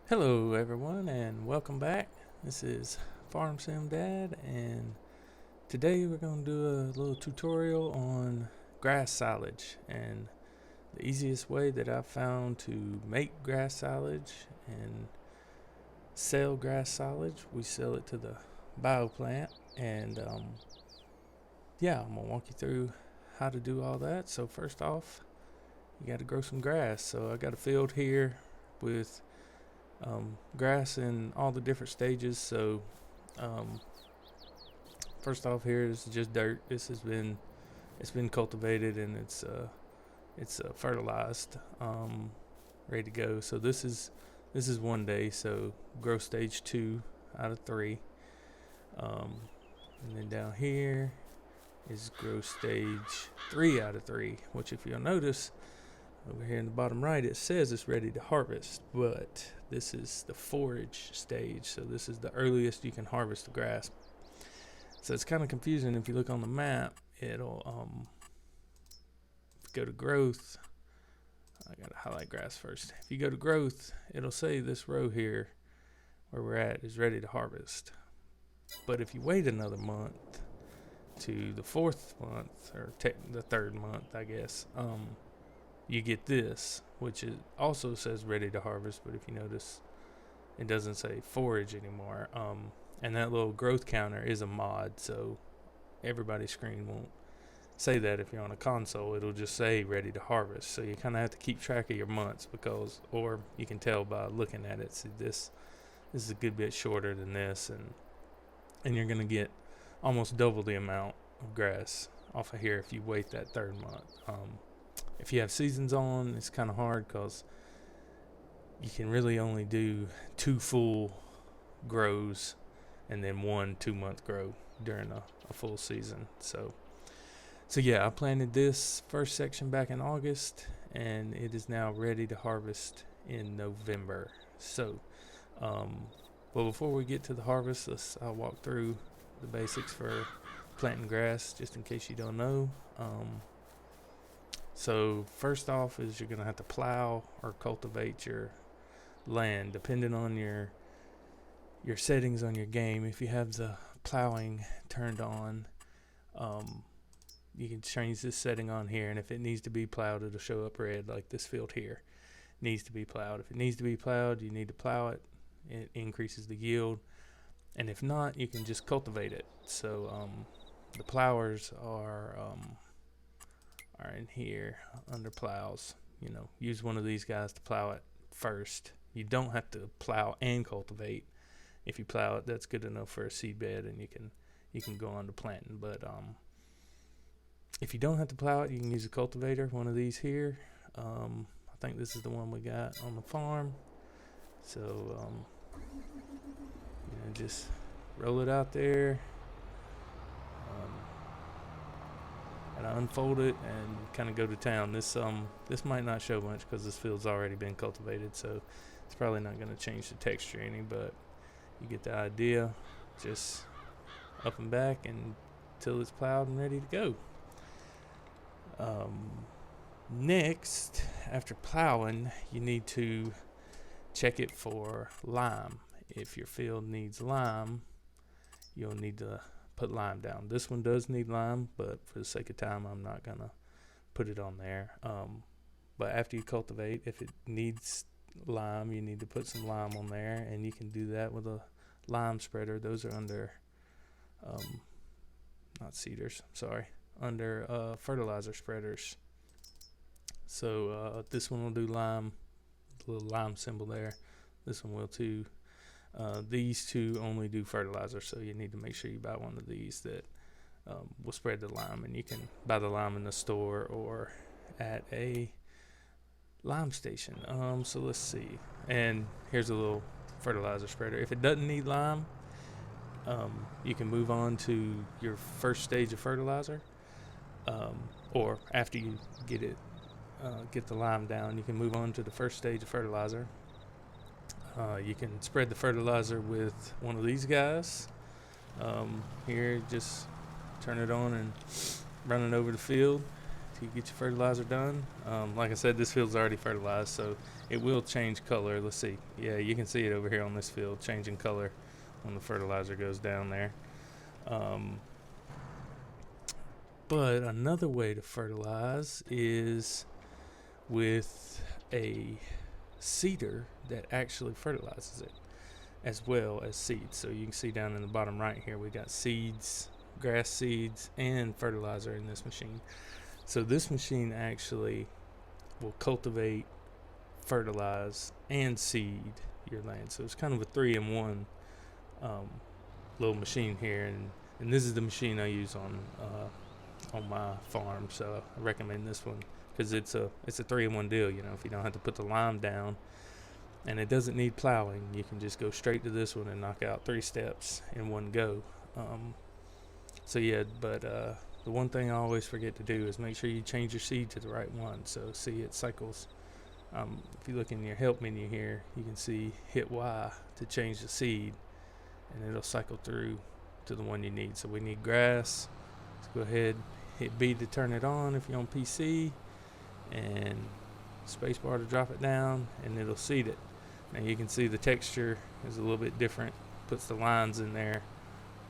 Hello everyone and welcome back. This is Farm Sim Dad, and today we're going to do a little tutorial on grass silage and the easiest way that I've found to make grass silage and sell grass silage. We sell it to the bio plant, and yeah, I'm going to walk you through how to do all that. So first off, you got to grow some grass. So I got a field here with grass in all the different stages. So first off, here is just dirt. It's been cultivated, and it's fertilized, ready to go. So this is 1 day. So grow stage 2 out of 3, and then down here is grow stage 3 out of 3. Which, if you'll notice, over here in the bottom right, it says it's ready to harvest, but this is the forage stage, so this is the earliest you can harvest the grass. So it's kind of confusing. If you look on the map, it'll go to growth. I gotta highlight grass first. If you go to growth, it'll say this row here where we're at is ready to harvest. But if you wait another month to the 4th month, or the 3rd month, I guess, you get this, which is also says ready to harvest, but if you notice, it doesn't say forage anymore. And that little growth counter is a mod, so everybody's screen won't say that. If you're on a console, it'll just say ready to harvest. So you kind of have to keep track of your months, or you can tell by looking at it. See, this is a good bit shorter than this, and you're gonna get almost double the amount of grass off of here if you wait that 3rd month. If you have seasons on, it's kind of hard because you can really only do 2 full grows and then 1 2-month grow during a full season. So yeah, I planted this first section back in August, and it is now ready to harvest in November. So, well, before we get to the harvest, I'll walk through the basics for planting grass, just in case you don't know. So first off is you're going to have to plow or cultivate your land, depending on your settings on your game. If you have the plowing turned on, you can change this setting on here, and if it needs to be plowed, it'll show up red, like this field here needs to be plowed. If it needs to be plowed, you need to plow it. It increases the yield, and if not, you can just cultivate it. So the plowers are in here under plows. Use one of these guys to plow it first. You don't have to plow and cultivate. If you plow it, that's good enough for a seed bed, and you can go on to planting. But if you don't have to plow it, you can use a cultivator, one of these here. I think this is the one we got on the farm. So just roll it out there, and I unfold it and kind of go to town. This might not show much because this field's already been cultivated, so it's probably not going to change the texture any, but you get the idea. Just up and back until it's plowed and ready to go. Next, after plowing, you need to check it for lime. If your field needs lime, you'll need to put lime down. This one does need lime, but for the sake of time, I'm not gonna put it on there. But after you cultivate, if it needs lime, you need to put some lime on there, and you can do that with a lime spreader. Those are under not seeders, sorry, under fertilizer spreaders. So this one will do lime, the little lime symbol there. This one will too. These two only do fertilizer, so you need to make sure you buy one of these that will spread the lime, and you can buy the lime in the store or at a lime station. So let's see, and here's a little fertilizer spreader. If it doesn't need lime, you can move on to your first stage of fertilizer, or after you get the lime down, you can move on to the first stage of fertilizer. You can spread the fertilizer with one of these guys. Here, just turn it on and run it over the field to you get your fertilizer done. Like I said, this field's already fertilized, so it will change color. Let's see. Yeah, you can see it over here on this field changing color when the fertilizer goes down there. But another way to fertilize is with a seeder that actually fertilizes it, as well as seeds. So you can see down in the bottom right here, we got seeds, grass seeds, and fertilizer in this machine. So this machine actually will cultivate, fertilize, and seed your land. So it's kind of a 3-in-1 little machine here, and this is the machine I use on my farm. So I recommend this one because it's a 3-in-1 deal. You know, if you don't have to put the lime down, and it doesn't need plowing, you can just go straight to this one and knock out 3 steps in one go. So yeah, but the one thing I always forget to do is make sure you change your seed to the right one. So see, it cycles. If you look in your help menu here, you can see hit Y to change the seed, and it'll cycle through to the one you need. So we need grass. Let's go ahead, hit B to turn it on if you're on PC, and spacebar to drop it down, and it'll seed it. Now you can see the texture is a little bit different. Puts the lines in there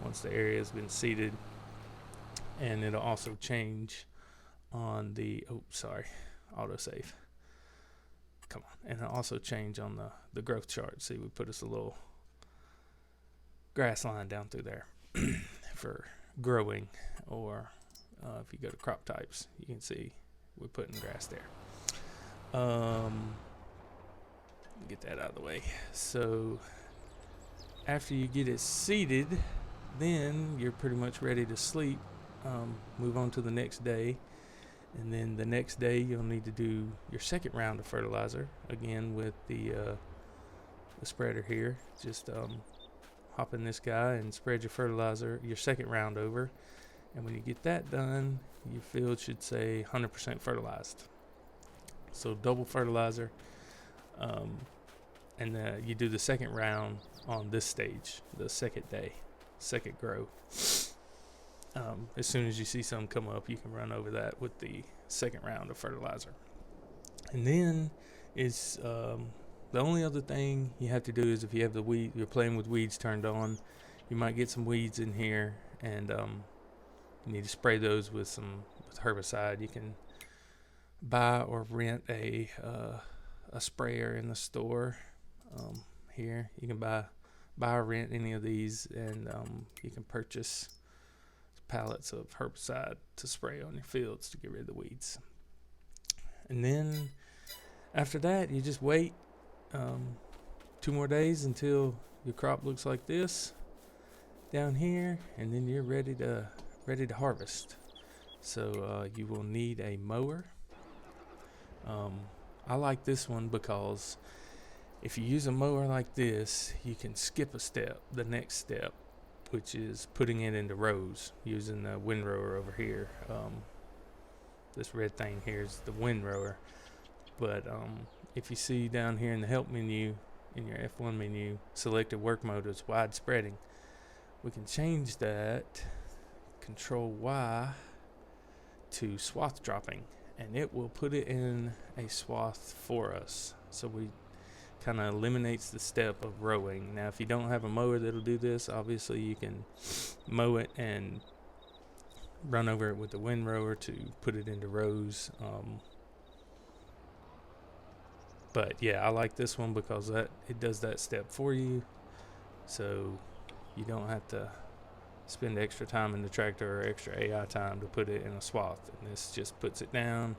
once the area has been seeded, and it'll also change on the autosave. Come on, and it'll also change on the growth chart. See, we put us a little grass line down through there for growing, or if you go to crop types, you can see we're putting grass there. Get that out of the way. So after you get it seeded, then you're pretty much ready to sleep. Move on to the next day, and then the next day you'll need to do your second round of fertilizer again with the spreader here. Just hop in this guy and spread your fertilizer, your second round over, and when you get that done, your field should say 100% fertilized. So double fertilizer, and you do the second round on this stage, the second day, second grow. As soon as you see some come up, you can run over that with the second round of fertilizer. And then it's the only other thing you have to do is if you have the weed, you're playing with weeds turned on, you might get some weeds in here, and you need to spray those with herbicide. You can buy or rent a sprayer in the store. Here you can buy or rent any of these, and you can purchase pallets of herbicide to spray on your fields to get rid of the weeds. And then after that, you just wait 2 more days until your crop looks like this down here, and then you're ready to harvest. So you will need a mower. I like this one because if you use a mower like this, you can skip a step, the next step, which is putting it into rows using the windrower over here. This red thing here is the windrower. But if you see down here in the help menu, in your F1 menu, selected work mode is wide spreading. We can change that, Control Y, to swath dropping, and it will put it in a swath for us. So we kind of eliminates the step of rowing. Now if you don't have a mower that'll do this, obviously you can mow it and run over it with the windrower to put it into rows. But yeah, I like this one because it does that step for you, so you don't have to spend extra time in the tractor or extra AI time to put it in a swath. And this just puts it down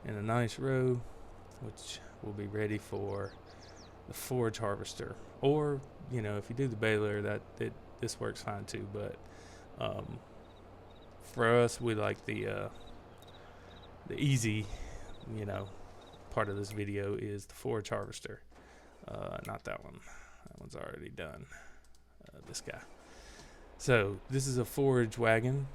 in a nice row, which will be ready for the forage harvester. Or, you know, if you do the baler, this works fine too. But for us, we like the easy, you know, part of this video is the forage harvester. Not that one. That one's already done. This guy. So this is a forage wagon.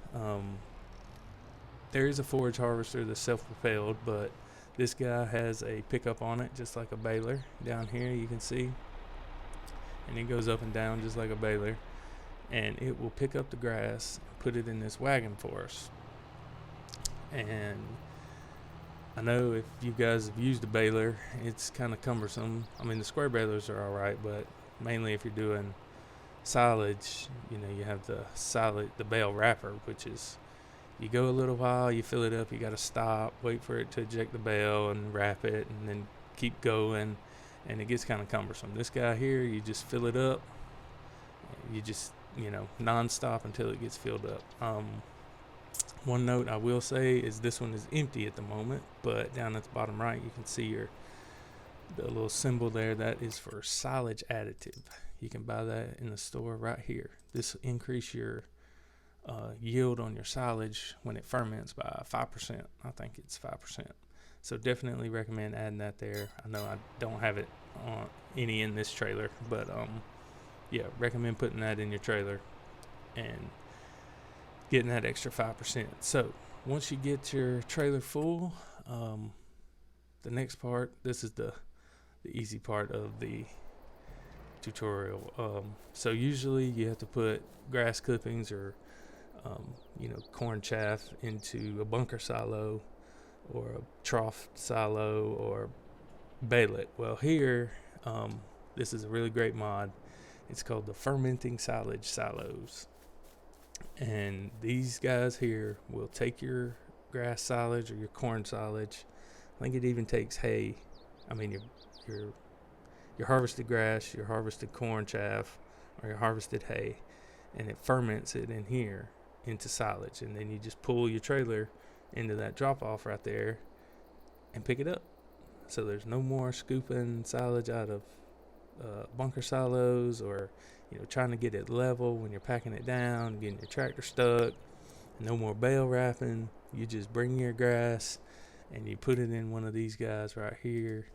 There is a forage harvester that's self-propelled, but this guy has a pickup on it, just like a baler. Down here you can see, and it goes up and down just like a baler, and it will pick up the grass and put it in this wagon for us. And I know if you guys have used a baler, it's kind of cumbersome. I mean, the square balers are all right, but mainly if you're doing silage, you have the bale wrapper, which is, you go a little while, you fill it up, you got to stop, wait for it to eject the bale and wrap it, and then keep going, and it gets kind of cumbersome. This guy here, you just fill it up, you just, non-stop until it gets filled up. One note I will say is this one is empty at the moment, but down at the bottom right, you can see the little symbol there. That is for silage additive. You can buy that in the store right here. This will increase your yield on your silage when it ferments by 5%. I think it's 5%. So definitely recommend adding that there. I know I don't have it on any in this trailer, but yeah, recommend putting that in your trailer and getting that extra 5%. So once you get your trailer full, the next part, this is the easy part of the tutorial. So usually you have to put grass clippings or corn chaff into a bunker silo or a trough silo or bale it. Well, here, this is a really great mod. It's called the Fermenting Silage Silos. And these guys here will take your grass silage or your corn silage. I think it even takes hay. I mean, your harvested grass, your harvested corn chaff, or your harvested hay, and it ferments it in here into silage. And then you just pull your trailer into that drop off right there and pick it up. So there's no more scooping silage out of bunker silos, or trying to get it level when you're packing it down, getting your tractor stuck. No more bale wrapping. You just bring your grass and you put it in one of these guys right here,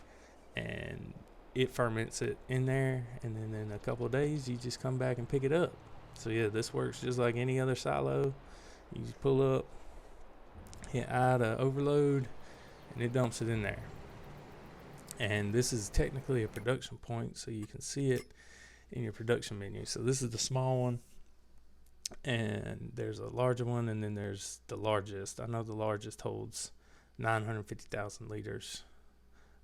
and it ferments it in there, and then in a couple of days you just come back and pick it up. So yeah, this works just like any other silo. You just pull up, hit I to overload, and it dumps it in there. And this is technically a production point, so you can see it in your production menu. So this is the small one, and there's a larger one, and then there's the largest. I know the largest holds 950,000 liters.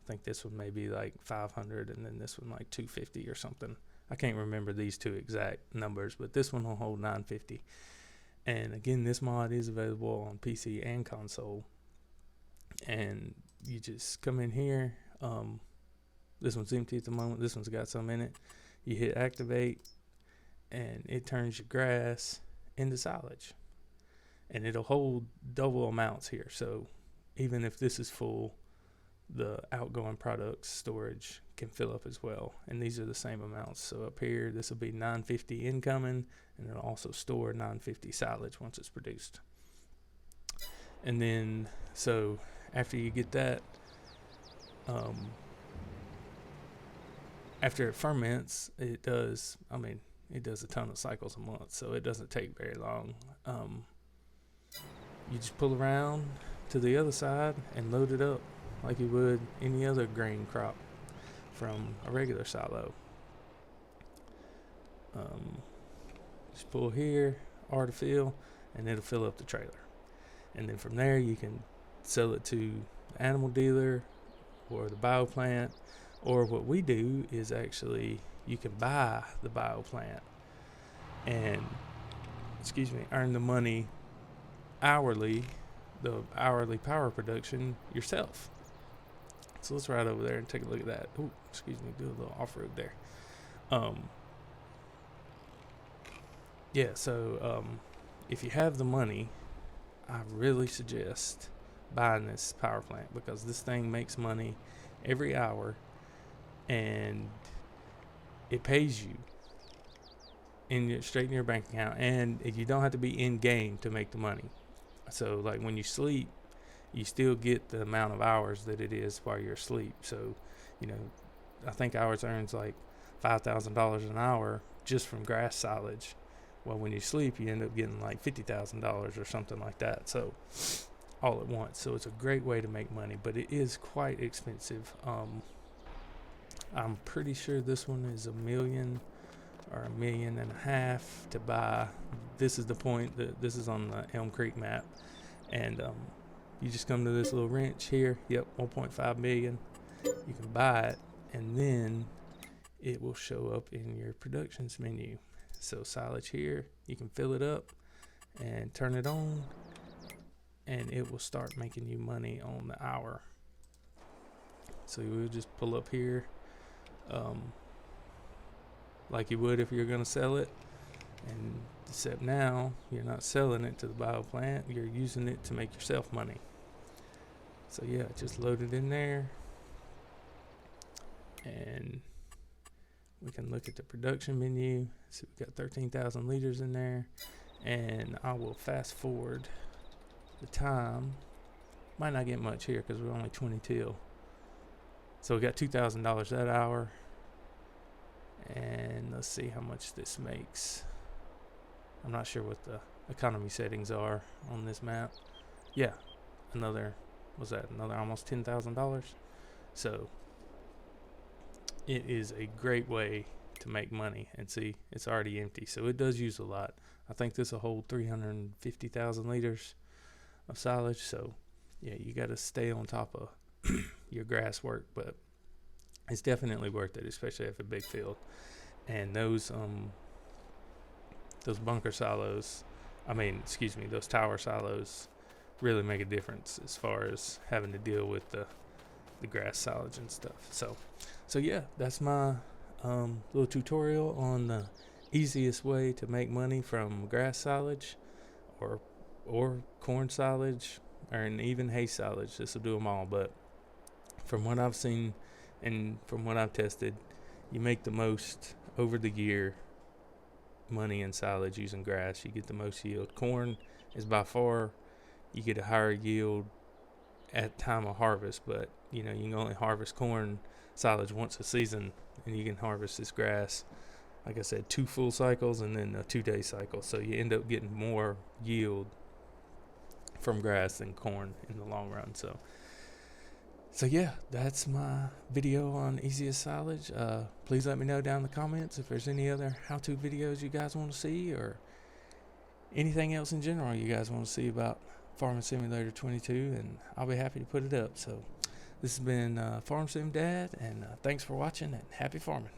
I think this one may be like 500, and then this one like 250 or something. I can't remember these two exact numbers, but this one will hold 950. And again, this mod is available on PC and console. And you just come in here. This one's empty at the moment. This one's got some in it. You hit activate, and it turns your grass into silage. And it'll hold double amounts here. So even if this is full, the outgoing products storage can fill up as well. And these are the same amounts. So up here, this will be 950 incoming, and it'll also store 950 silage once it's produced. And then, so after you get that, after it ferments, it does a ton of cycles a month, so it doesn't take very long. You just pull around to the other side and load it up like you would any other grain crop from a regular silo. Just pull here, R to fill, and it'll fill up the trailer. And then from there, you can sell it to the animal dealer or the bioplant. Or what we do is actually, you can buy the bioplant and, earn the money hourly, the hourly power production yourself. So let's ride over there and take a look at that. Oh, do a little off-road there. Yeah, so if you have the money, I really suggest buying this power plant, because this thing makes money every hour, and it pays you straight in your bank account, and you don't have to be in game to make the money. So like when you sleep, you still get the amount of hours that it is while you're asleep. So I think ours earns like $5,000 an hour just from grass silage. Well, when you sleep, you end up getting like $50,000 or something like that. So all at once. So it's a great way to make money, but it is quite expensive. I'm pretty sure this one is $1 million or $1.5 million to buy. This is the point that this is on the Elm Creek map, and You just come to this little wrench here. Yep, 1.5 million. You can buy it, and then it will show up in your productions menu. So silage here, you can fill it up and turn it on, and it will start making you money on the hour. So we'll just pull up here, like you would if you're gonna sell it, and except now you're not selling it to the bio plant, you're using it to make yourself money. So yeah, just load it in there, and we can look at the production menu. So we've got 13,000 liters in there, and I will fast forward the time. Might not get much here because we're only 20 till. So we got $2,000 that hour, and let's see how much this makes. I'm not sure what the economy settings are on this map. Yeah, another almost $10,000. So it is a great way to make money. And see, it's already empty, so it does use a lot. I think this will hold 350,000 liters of silage. So yeah, you got to stay on top of your grass work, but it's definitely worth it, especially if a big field. And those bunker silos, those tower silos really make a difference as far as having to deal with the grass silage and stuff. So yeah, that's my little tutorial on the easiest way to make money from grass silage or corn silage, or even hay silage. This will do them all, but from what I've seen and from what I've tested, you make the most over the year money in silage using grass. You get the most yield. Corn is by far, you get a higher yield at time of harvest, but you can only harvest corn silage once a season, and you can harvest this grass, like I said, 2 full cycles and then a 2-day cycle. So you end up getting more yield from grass than corn in the long run. So yeah, that's my video on easiest silage. Please let me know down in the comments if there's any other how-to videos you guys want to see, or anything else in general you guys want to see about Farming Simulator 22, and I'll be happy to put it up. So this has been Farm Sim Dad, and thanks for watching, and happy farming.